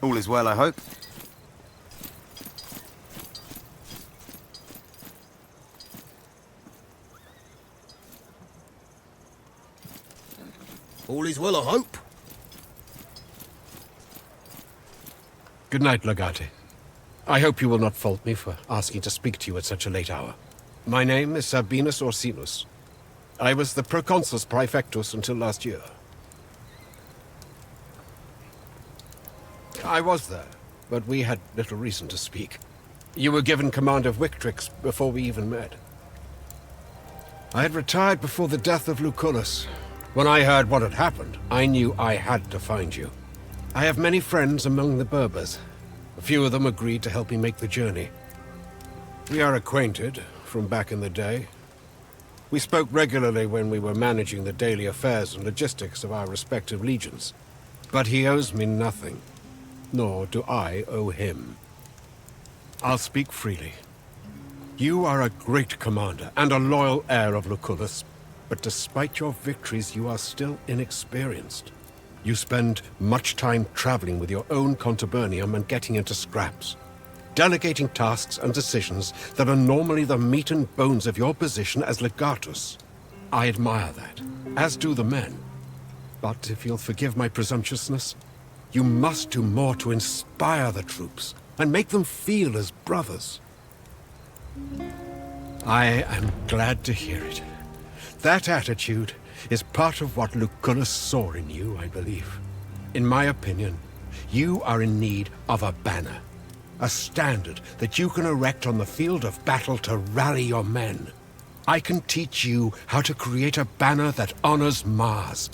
All is well, I hope. All is well, I hope. Good night, Legate. I hope you will not fault me for asking to speak to you at such a late hour. My name is Sabinus Orsinus. I was the Proconsus Praefectus until last year. I was there, but we had little reason to speak. You were given command of Victrix before we even met. I had retired before the death of Lucullus. When I heard what had happened, I knew I had to find you. I have many friends among the Berbers. A few of them agreed to help me make the journey. We are acquainted from back in the day. We spoke regularly when we were managing the daily affairs and logistics of our respective legions. But he owes me nothing, nor do I owe him. I'll speak freely. You are a great commander and a loyal heir of Lucullus, but despite your victories, you are still inexperienced. You spend much time traveling with your own contubernium and getting into scraps, delegating tasks and decisions that are normally the meat and bones of your position as legatus. I admire that, as do the men. But if you'll forgive my presumptuousness, you must do more to inspire the troops and make them feel as brothers. I am glad to hear it. That attitude is part of what Lucullus saw in you, I believe. In my opinion, you are in need of a banner. A standard that you can erect on the field of battle to rally your men. I can teach you how to create a banner that honors Mars.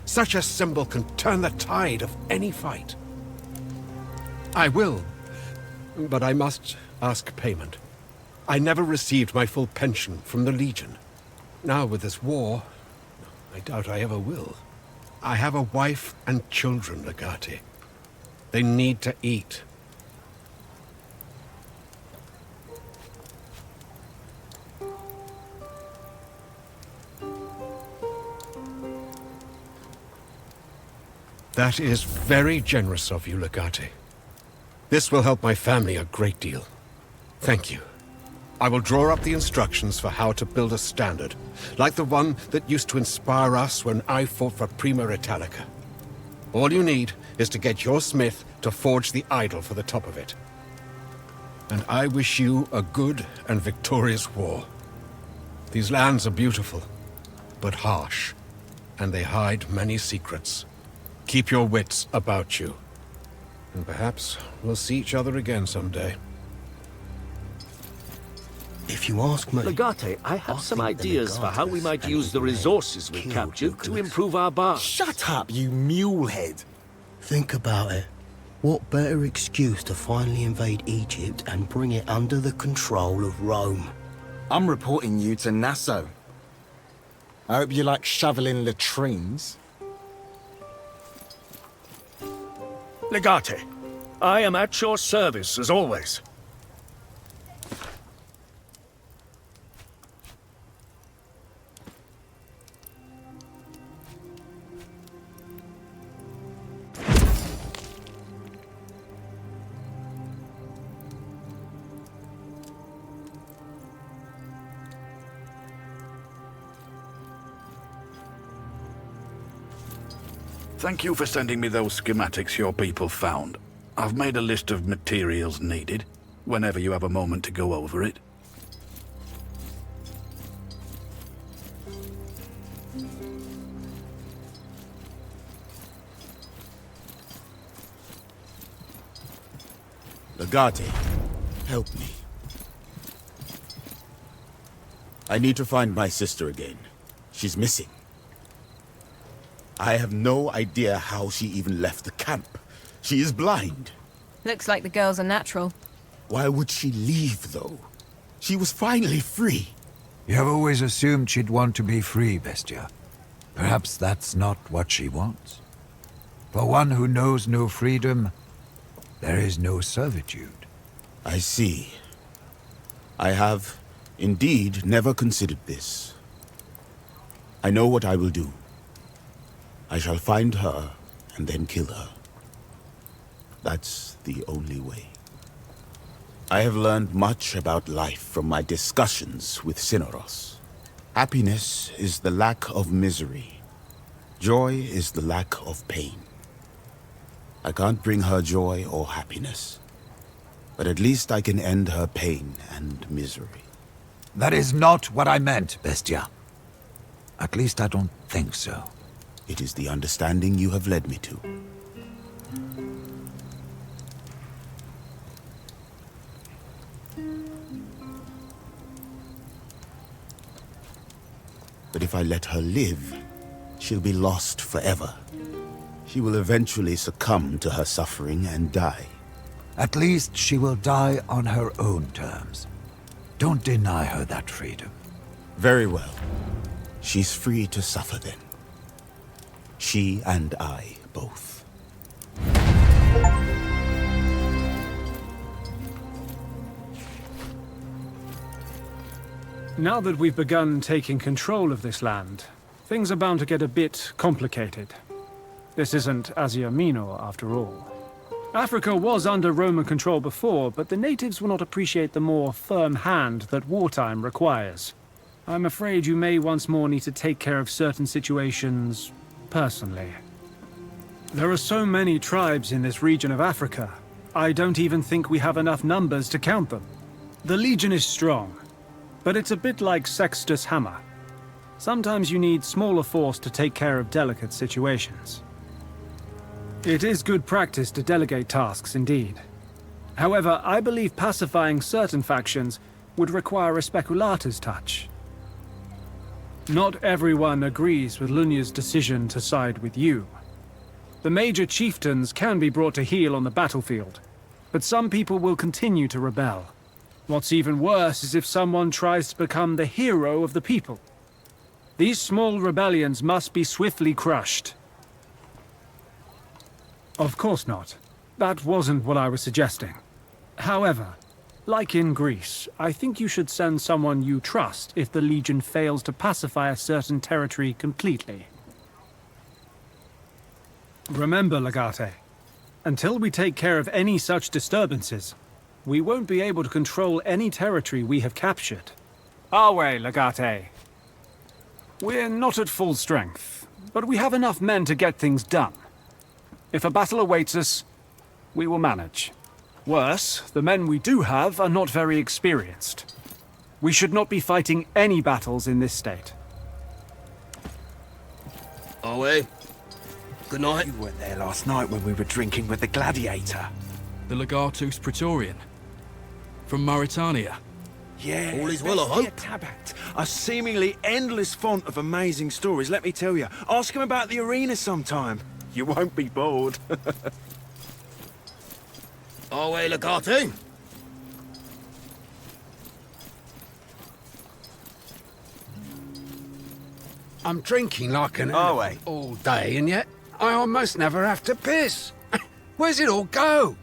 Such a symbol can turn the tide of any fight. I will, but I must ask payment. I never received my full pension from the Legion. Now with this war, I doubt I ever will. I have a wife and children, Legate. They need to eat. That is very generous of you, Legate. This will help my family a great deal. Thank you. I will draw up the instructions for how to build a standard, like the one that used to inspire us when I fought for Prima Italica. All you need is to get your smith to forge the idol for the top of it. And I wish you a good and victorious war. These lands are beautiful, but harsh, and they hide many secrets. Keep your wits about you, and perhaps we'll see each other again someday. If you ask me... Legate, I have some ideas for how we might use the resources we captured to improve our bar. Shut up, you mulehead! Think about it. What better excuse to finally invade Egypt and bring it under the control of Rome? I'm reporting you to Nassau. I hope you like shoveling latrines. Legate, I am at your service as always. Thank you for sending me those schematics your people found. I've made a list of materials needed, whenever you have a moment to go over it. Legate, help me. I need to find my sister again. She's missing. I have no idea how she even left the camp. She is blind. Looks like the girls are natural. Why would she leave, though? She was finally free. You have always assumed she'd want to be free, Bestia. Perhaps that's not what she wants. For one who knows no freedom, there is no servitude. I see. I have, indeed, never considered this. I know what I will do. I shall find her, and then kill her. That's the only way. I have learned much about life from my discussions with Cynoros. Happiness is the lack of misery. Joy is the lack of pain. I can't bring her joy or happiness, but at least I can end her pain and misery. That is not what I meant, Bestia. At least I don't think so. It is the understanding you have led me to. But if I let her live, she'll be lost forever. She will eventually succumb to her suffering and die. At least she will die on her own terms. Don't deny her that freedom. Very well. She's free to suffer then. She and I both. Now that we've begun taking control of this land, things are bound to get a bit complicated. This isn't Asia Minor, after all. Africa was under Roman control before, but the natives will not appreciate the more firm hand that wartime requires. I'm afraid you may once more need to take care of certain situations personally. There are so many tribes in this region of Africa, I don't even think we have enough numbers to count them. The Legion is strong, but it's a bit like Sextus Hammer. Sometimes you need smaller force to take care of delicate situations. It is good practice to delegate tasks, indeed. However, I believe pacifying certain factions would require a speculator's touch. Not everyone agrees with Lunya's decision to side with you. The major chieftains can be brought to heel on the battlefield, but some people will continue to rebel. What's even worse is if someone tries to become the hero of the people. These small rebellions must be swiftly crushed. Of course not. That wasn't what I was suggesting. However, like in Greece, I think you should send someone you trust if the Legion fails to pacify a certain territory completely. Remember, Legate, until we take care of any such disturbances, we won't be able to control any territory we have captured. Our way, Legate. We're not at full strength, but we have enough men to get things done. If a battle awaits us, we will manage. Worse, the men we do have are not very experienced. We should not be fighting any battles in this state. Are we? Good night. You weren't there last night when we were drinking with the gladiator. The Legatus Praetorian. From Mauritania. Yeah. All is well, I hope. Tabat. A seemingly endless font of amazing stories, let me tell you. Ask him about the arena sometime. You won't be bored. Are we, Legate? I'm drinking like an Are elephant all day, and yet I almost never have to piss. Where's it all go?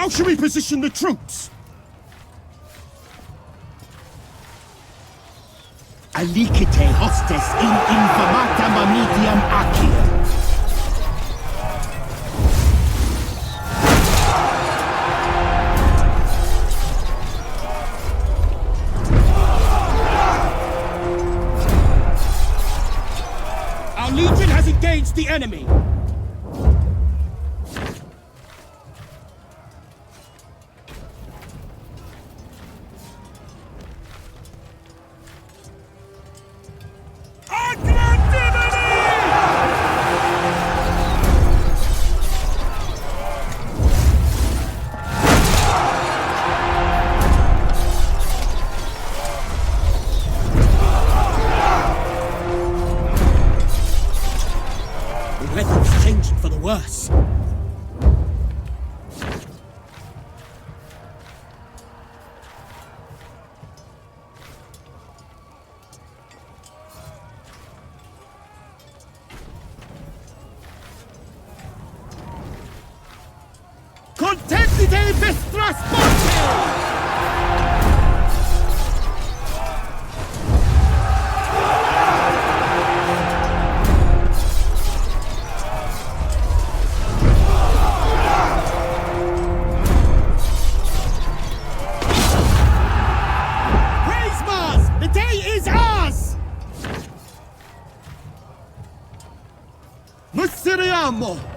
How should we position the troops? Alicite hostes in infamata mamitiam accium. Our legion has engaged the enemy. Weather's changing for the worse. Contentite vestras ponte! Missiriamo!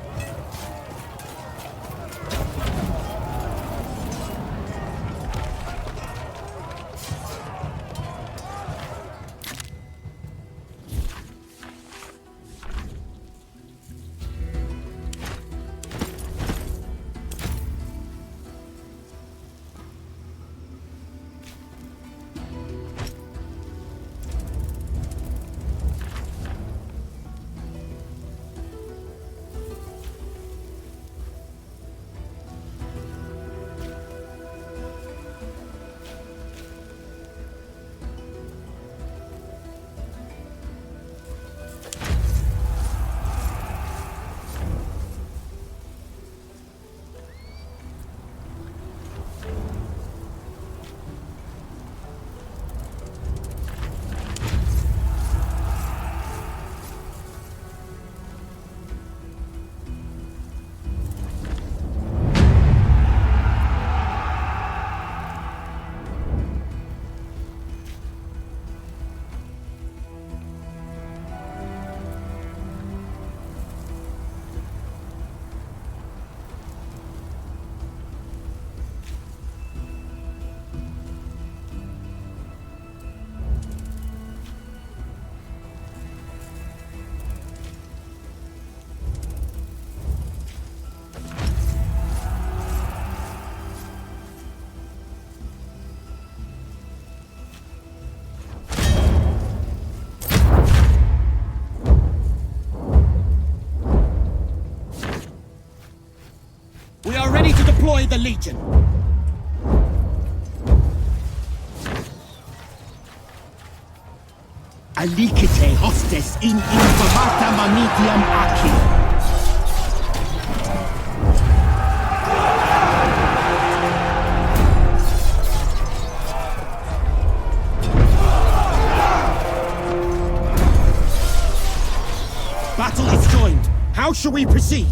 We are ready to deploy the Legion. Alicite hostes in infamata mamitiam accium. Battle is joined. How shall we proceed?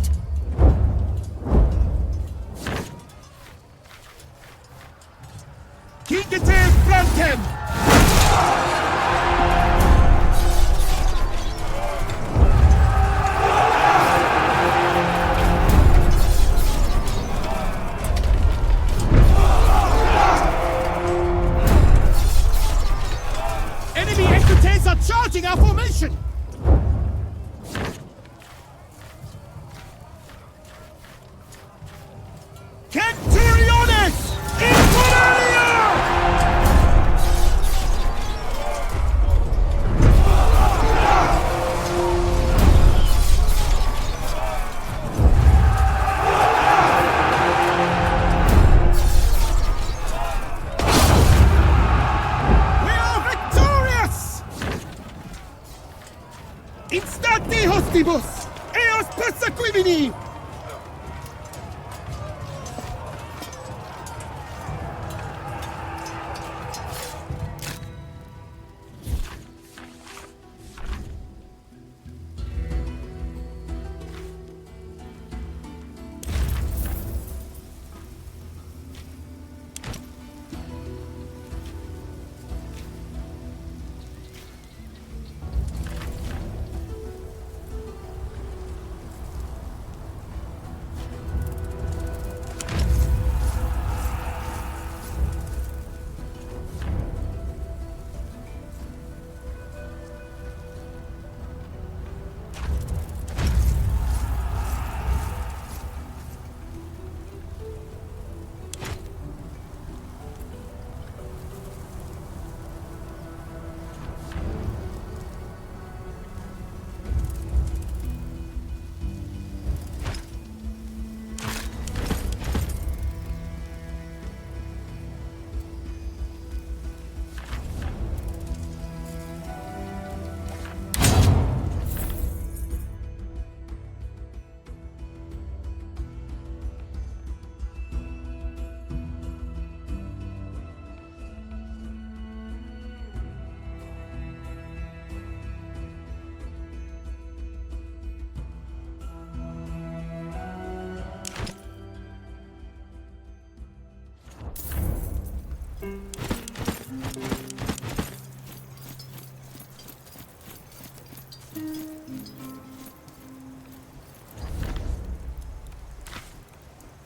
Kingate flantem! Enemy entities are charging our formation! Centuriones! Infernalia! We are victorious! Instante hostibus! Eos persequimini!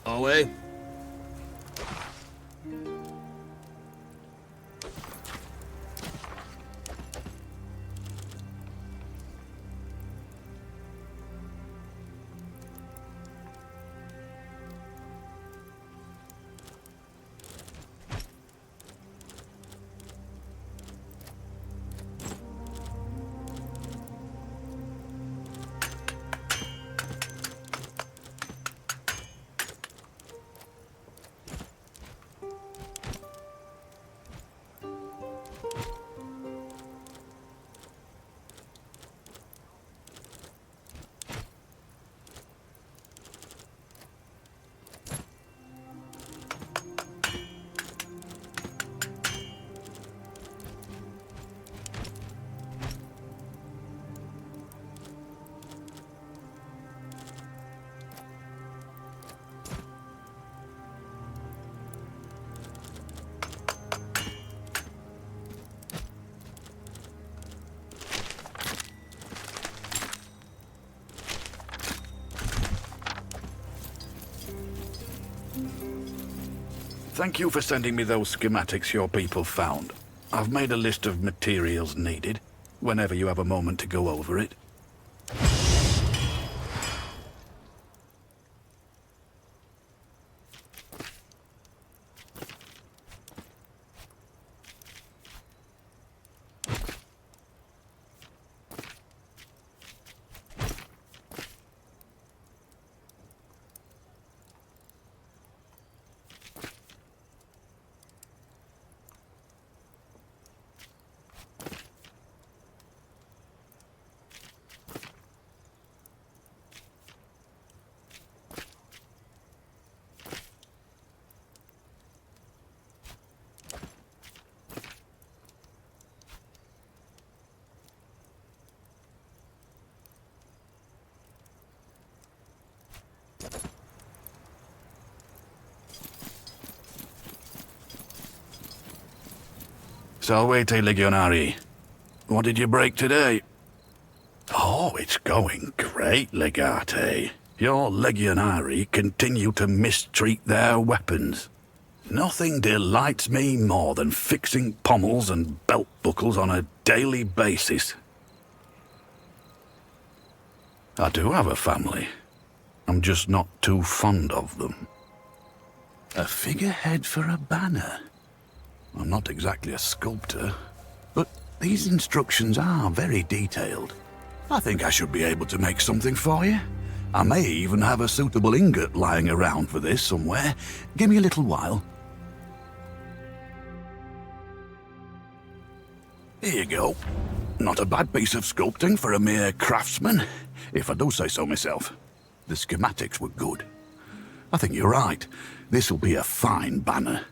Away. Thank you for sending me those schematics your people found. I've made a list of materials needed, whenever you have a moment to go over it. Salvete Legionari. What did you break today? Oh, it's going great, Legate. Your Legionari continue to mistreat their weapons. Nothing delights me more than fixing pommels and belt buckles on a daily basis. I do have a family. I'm just not too fond of them. A figurehead for a banner. I'm not exactly a sculptor, but these instructions are very detailed. I think I should be able to make something for you. I may even have a suitable ingot lying around for this somewhere. Give me a little while. Here you go. Not a bad piece of sculpting for a mere craftsman, if I do say so myself. The schematics were good. I think you're right. This will be a fine banner.